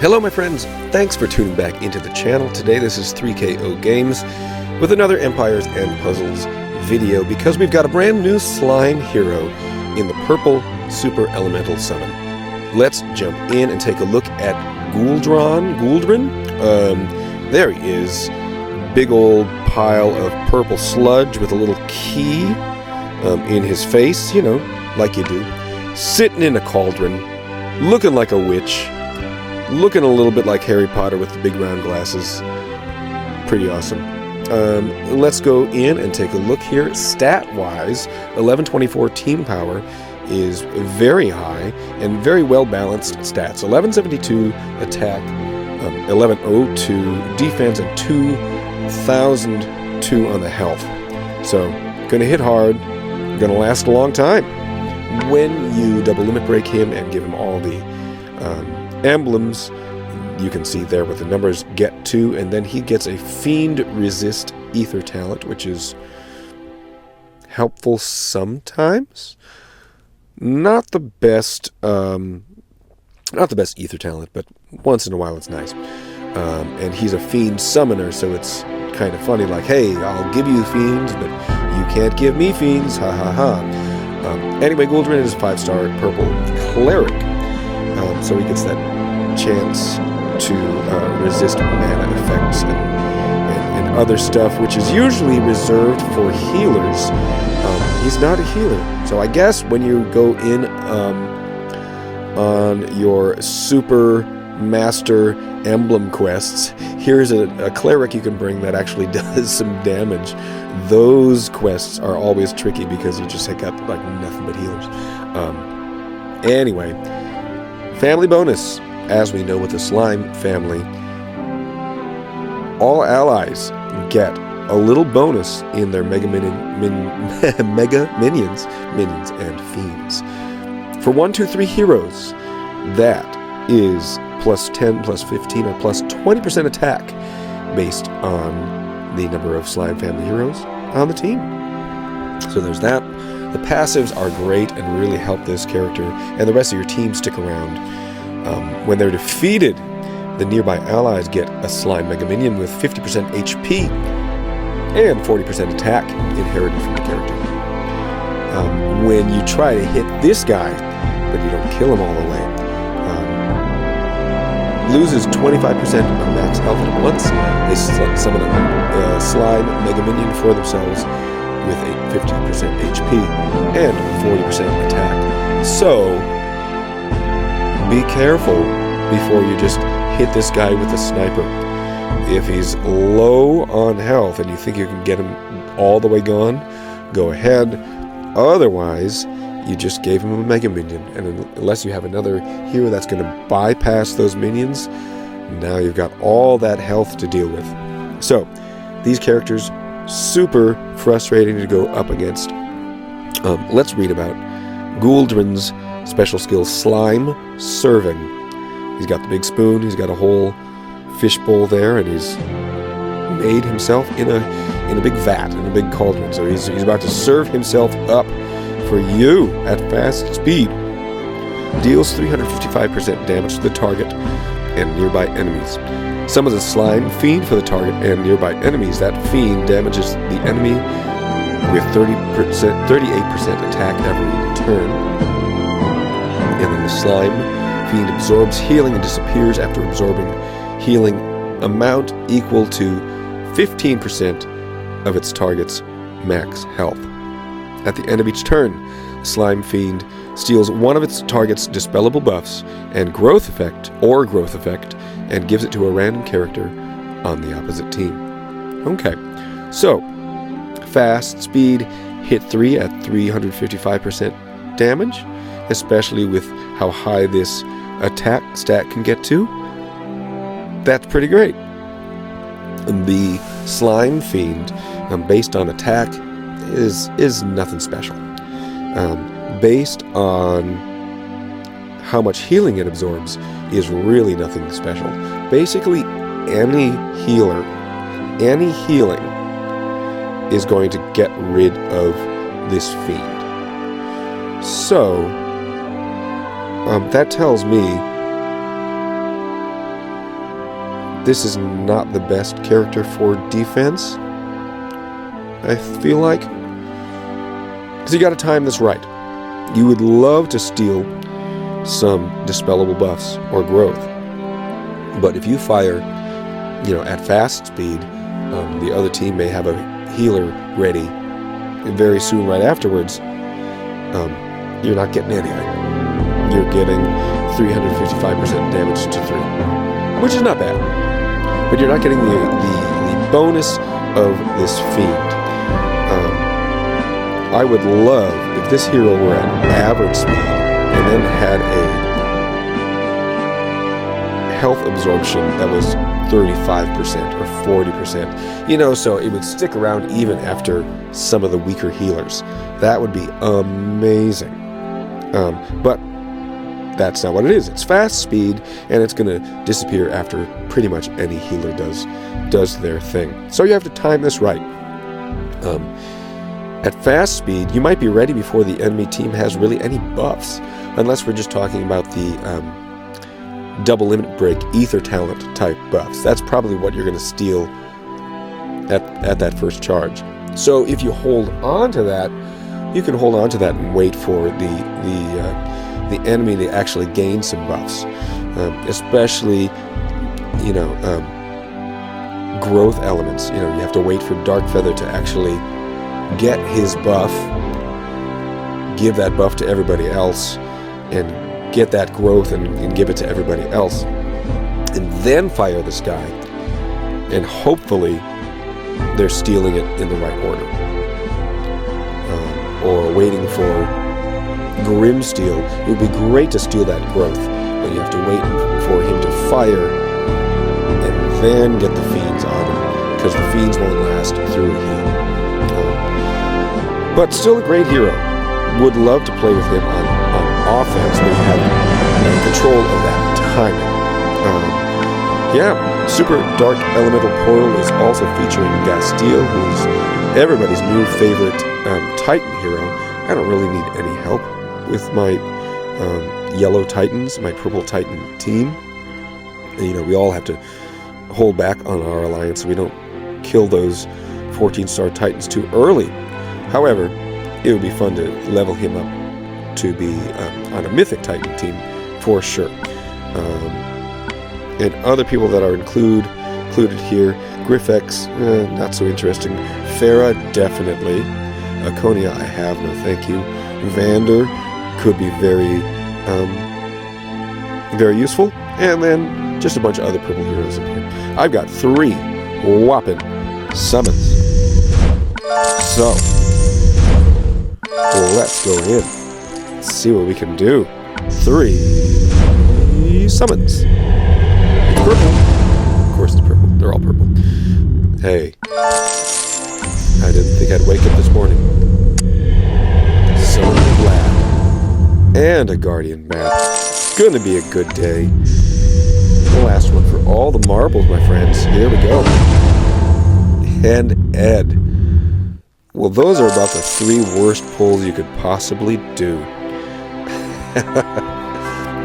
Hello my friends, thanks for tuning back into the channel. Today this is 3KO Games with another Empires and Puzzles video because we've got a brand new slime hero in the purple super elemental summon. Let's jump in and take a look at Gooldron. There he is. Big old pile of purple sludge with a little key in his face, you know, like you do. Sitting in a cauldron, looking like a witch. Looking a little bit like Harry Potter with the big round glasses. Pretty awesome. Let's go in and take a look here. Stat-wise, 1124 team power is very high and very well-balanced stats. 1172 attack, 1102 defense, and 2002 on the health. So, gonna hit hard, gonna last a long time. When you double limit break him and give him all the emblems, you can see there what the numbers get to, and then he gets a Fiend Resist Ether talent, which is helpful sometimes. Not the best Ether talent, but once in a while it's nice. And he's a Fiend Summoner, so it's kind of funny, like, hey, I'll give you Fiends, but you can't give me Fiends, ha ha ha. Anyway, Gooldron is a 5-star purple cleric. So he gets that chance to resist mana effects and other stuff, which is usually reserved for healers. He's not a healer. So I guess when you go in on your super master emblem quests, here's a cleric you can bring that actually does some damage. Those quests are always tricky because you just got like nothing but healers. Anyway, family bonus. As we know with the slime family, all allies get a little bonus in their mega minions and fiends. For 1, 2, 3 heroes, that is plus 10, plus 15, or plus 20% attack based on the number of slime family heroes on the team. So there's that. The passives are great and really help this character and the rest of your team stick around. When they're defeated, the nearby allies get a slime mega minion with 50% HP and 40% attack inherited from the character. When you try to hit this guy, but you don't kill him all the way, loses 25% of max health at once. They summon a slime mega minion for themselves with a 50% HP and 40% attack. So be careful before you just hit this guy with a sniper. If he's low on health and you think you can get him all the way gone, go ahead. Otherwise, you just gave him a mega minion, and unless you have another hero that's going to bypass those minions, now you've got all that health to deal with. So, these characters, super frustrating to go up against. Let's read about Gooldron's special skill, Slime Serving. He's got the big spoon, he's got a whole fishbowl there, and he's made himself in a big vat, in a big cauldron. So he's about to serve himself up for you at fast speed. Deals 355% damage to the target and nearby enemies. Summons a slime fiend for the target and nearby enemies. That fiend damages the enemy with 38% attack every turn. And then the slime fiend absorbs healing and disappears after absorbing healing amount equal to 15% of its target's max health. At the end of each turn, the slime fiend steals one of its target's dispellable buffs and growth effect, and gives it to a random character on the opposite team. Okay, so fast speed, hit 3 at 355% damage, especially with how high this attack stat can get to. That's pretty great. The slime fiend, based on attack, is nothing special. Based on how much healing it absorbs is really nothing special. Basically, any healing is going to get rid of this fiend. So, that tells me this is not the best character for defense, I feel like. Because you got to time this right. You would love to steal some dispellable buffs or growth. But if you fire, at fast speed, the other team may have a healer ready, and very soon right afterwards, you're not getting anything. You're getting 355% damage to 3, which is not bad. But you're not getting the bonus of this fiend. I would love if this hero were at average speed and then had a health absorption that was 35% or 40%, so it would stick around even after some of the weaker healers. That would be amazing. But that's not what it is. It's fast speed, and it's going to disappear after pretty much any healer does their thing. So you have to time this right. At fast speed, you might be ready before the enemy team has really any buffs, unless we're just talking about the double limit break ether talent type buffs. That's probably what you're going to steal at that first charge. So if you hold on to that, you can hold on to that and wait for the enemy to actually gain some buffs, especially growth elements. You have to wait for Dark Feather to actually get his buff, give that buff to everybody else, and get that growth and give it to everybody else, and then fire this guy, and hopefully they're stealing it in the right order, or waiting for Grim Steel. It would be great to steal that growth, but you have to wait for him to fire and then get the fiends on him, because the fiends won't last through a heal. But still a great hero. Would love to play with him on offense, where you have control of that timing. Super Dark Elemental Portal is also featuring Gasteel, who's everybody's new favorite Titan hero. I don't really need any help with my yellow Titans, my purple Titan team. We all have to hold back on our alliance so we don't kill those 14-star Titans too early. However, it would be fun to level him up to be on a Mythic Titan team for sure. And other people that are included here, Griffex, not so interesting. Farah, definitely. Aconia, I have, no thank you. Vander could be very, very useful. And then just a bunch of other purple heroes in here. I've got 3 whopping summons. So, let's go in. Let's see what we can do. 3 summons. It's purple. Of course it's purple. They're all purple. Hey. I didn't think I'd wake up this morning. So glad. And a Guardian map. Gonna be a good day. The last one for all the marbles, my friends. Here we go. And Ed. Well, those are about the 3 worst pulls you could possibly do.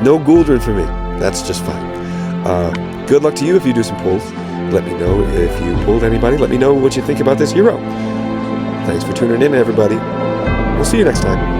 No Gooldron for me. That's just fine. Good luck to you if you do some pulls. Let me know if you pulled anybody. Let me know what you think about this hero. Thanks for tuning in, everybody. We'll see you next time.